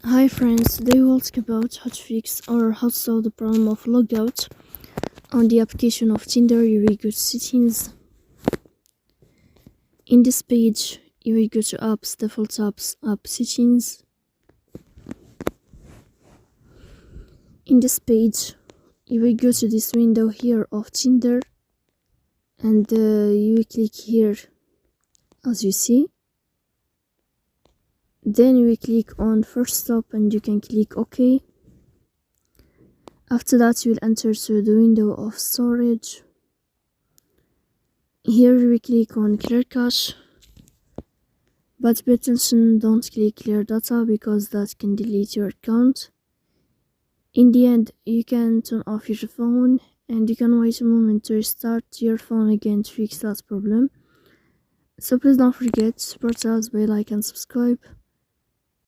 Hi friends, today we'll talk about how to fix or how to solve the problem of logout on the application of Tinder. You will go to settings. In this page, you will go to apps, default apps, app settings. In this page, you will go to this window here of Tinder and you will click here as you see. Then you will click on first stop and you can click OK. After that, you will enter to the window of storage. Here you will click on clear cache, but pay attention, don't click clear data because that can delete your account. In the end, you can turn off your phone and you can wait a moment to restart your phone again to fix that problem. So please don't forget to support us by like and subscribe.